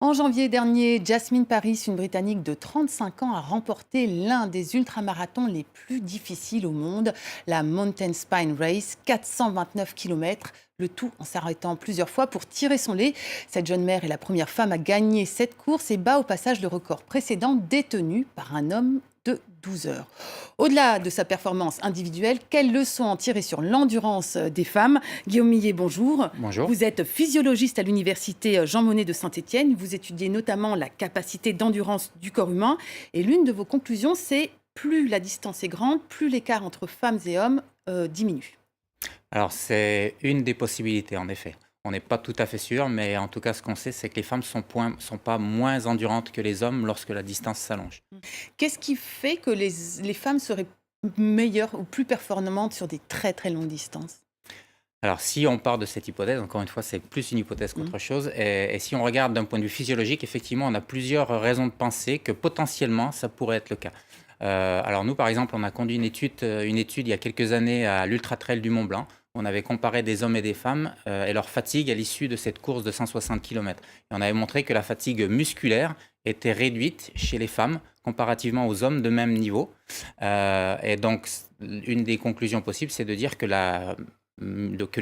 En janvier dernier, Jasmine Paris, une Britannique de 35 ans, a remporté l'un des ultramarathons les plus difficiles au monde, la Mountain Spine Race, 429 km, le tout en s'arrêtant plusieurs fois pour tirer son lait. Cette jeune mère est la première femme à gagner cette course et bat au passage le record précédent détenu par un homme de 12 heures. Au-delà de sa performance individuelle, quelles leçons en tirer sur l'endurance des femmes? Guillaume Millet, bonjour. Bonjour. Vous êtes physiologiste à l'université Jean Monnet de Saint-Étienne. Vous étudiez notamment la capacité d'endurance du corps humain. Et l'une de vos conclusions, c'est plus la distance est grande, plus l'écart entre femmes et hommes diminue. Alors, c'est une des possibilités, en effet. On n'est pas tout à fait sûr, mais en tout cas, ce qu'on sait, c'est que les femmes sont pas moins endurantes que les hommes lorsque la distance s'allonge. Qu'est-ce qui fait que les femmes seraient meilleures ou plus performantes sur des très très longues distances? Alors, si on part de cette hypothèse, encore une fois, c'est plus une hypothèse Mm. qu'autre chose, et si on regarde d'un point de vue physiologique, effectivement, on a plusieurs raisons de penser que potentiellement, ça pourrait être le cas. Alors nous, par exemple, on a conduit une étude il y a quelques années à l'Ultra Trail du Mont Blanc. On avait comparé des hommes et des femmes et leur fatigue à l'issue de cette course de 160 km. Et on avait montré que la fatigue musculaire était réduite chez les femmes comparativement aux hommes de même niveau. Et donc, une des conclusions possibles, c'est de dire que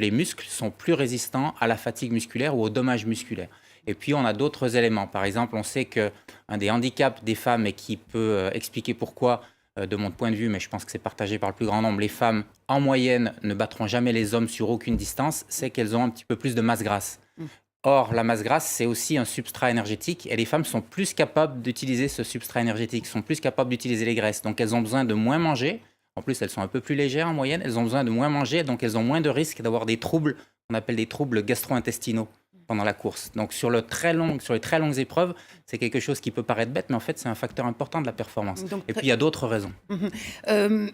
les muscles sont plus résistants à la fatigue musculaire ou aux dommages musculaires. Et puis, on a d'autres éléments. Par exemple, on sait qu'un des handicaps des femmes, et qui peut expliquer pourquoi, de mon point de vue, mais je pense que c'est partagé par le plus grand nombre, les femmes, en moyenne, ne battront jamais les hommes sur aucune distance, c'est qu'elles ont un petit peu plus de masse grasse. Mm. Or, la masse grasse, c'est aussi un substrat énergétique, et les femmes sont plus capables d'utiliser ce substrat énergétique, sont plus capables d'utiliser les graisses. Donc, elles ont besoin de moins manger. En plus, elles sont un peu plus légères en moyenne, elles ont besoin de moins manger, donc elles ont moins de risques d'avoir des troubles, qu'on appelle des troubles gastro-intestinaux pendant la course. Donc sur les très longues épreuves, c'est quelque chose qui peut paraître bête, mais en fait, c'est un facteur important de la performance. Donc, Et puis, il y a d'autres raisons. Mhm. Euh,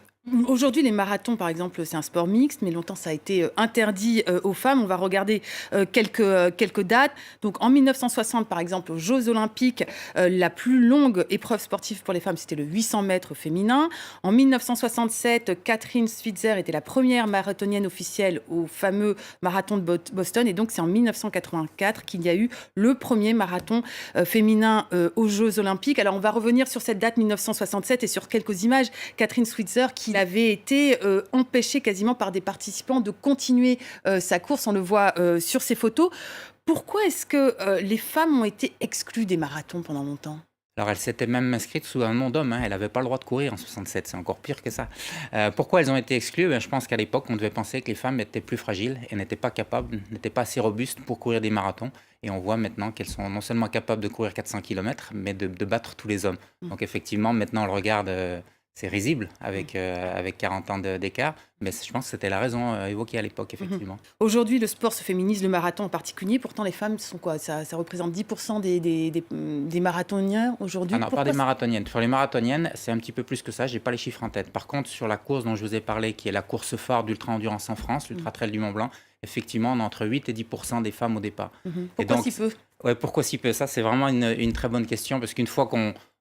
Aujourd'hui, les marathons, par exemple, c'est un sport mixte, mais longtemps, ça a été interdit aux femmes. On va regarder quelques dates. Donc, en 1960, par exemple, aux Jeux Olympiques, la plus longue épreuve sportive pour les femmes, c'était le 800 mètres féminin. En 1967, Catherine Switzer était la première marathonienne officielle au fameux marathon de Boston. Et donc, c'est en 1984 qu'il y a eu le premier marathon féminin aux Jeux Olympiques. Alors, on va revenir sur cette date 1967 et sur quelques images. Catherine Switzer, qui avait été empêchée quasiment par des participants de continuer sa course. On le voit sur ces photos. Pourquoi est-ce que les femmes ont été exclues des marathons pendant longtemps? Alors, elle s'était même inscrite sous un nom d'homme, hein. Elle n'avait pas le droit de courir en 67, c'est encore pire que ça. Pourquoi elles ont été exclues? Je pense qu'à l'époque, on devait penser que les femmes étaient plus fragiles et n'étaient pas capables, n'étaient pas assez robustes pour courir des marathons. Et on voit maintenant qu'elles sont non seulement capables de courir 400 km, mais de battre tous les hommes. Donc effectivement, maintenant, on le regarde, c'est risible avec 40 ans d'écart, mais je pense que c'était la raison évoquée à l'époque, Mhm. effectivement. Aujourd'hui, le sport se féminise, le marathon en particulier. Pourtant, les femmes sont quoi? Ça représente 10% des marathoniens aujourd'hui. Ah non, pas des marathoniennes. Sur les marathoniennes, c'est un petit peu plus que ça. J'ai pas les chiffres en tête. Par contre, sur la course dont je vous ai parlé, qui est la course phare d'ultra-endurance en France, l'Ultra Trail du Mont Blanc, effectivement, on a entre 8 et 10% des femmes au départ. Et Pourquoi donc, si peu? ouais, pourquoi si peu? Ça, c'est vraiment une très bonne question, parce qu'une fois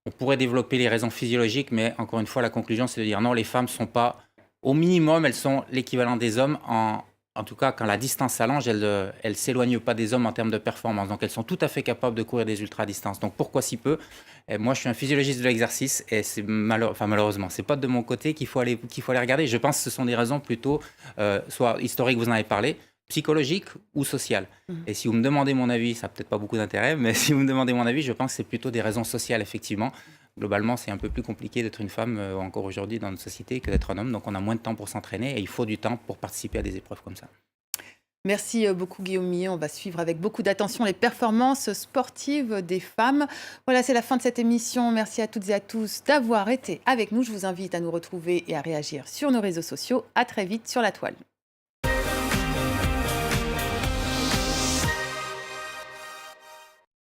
on pourrait développer les raisons physiologiques, mais encore une fois, la conclusion, c'est de dire non, les femmes sont pas, au minimum, elles sont l'équivalent des hommes en tout cas, quand la distance s'allonge, elles ne s'éloignent pas des hommes en termes de performance. Donc, elles sont tout à fait capables de courir des ultra-distances. Donc, pourquoi si peu? Et moi, je suis un physiologiste de l'exercice et c'est malheureusement, c'est pas de mon côté qu'il faut aller regarder. Je pense que ce sont des raisons plutôt, soit historiques, vous en avez parlé, psychologiques ou sociales. Mhm. Et si vous me demandez mon avis, ça n'a peut-être pas beaucoup d'intérêt, mais si vous me demandez mon avis, je pense que c'est plutôt des raisons sociales, effectivement. Globalement, c'est un peu plus compliqué d'être une femme encore aujourd'hui dans notre société que d'être un homme. Donc, on a moins de temps pour s'entraîner et il faut du temps pour participer à des épreuves comme ça. Merci beaucoup Guillaume Millet. On va suivre avec beaucoup d'attention les performances sportives des femmes. Voilà, c'est la fin de cette émission. Merci à toutes et à tous d'avoir été avec nous. Je vous invite à nous retrouver et à réagir sur nos réseaux sociaux. À très vite sur la toile.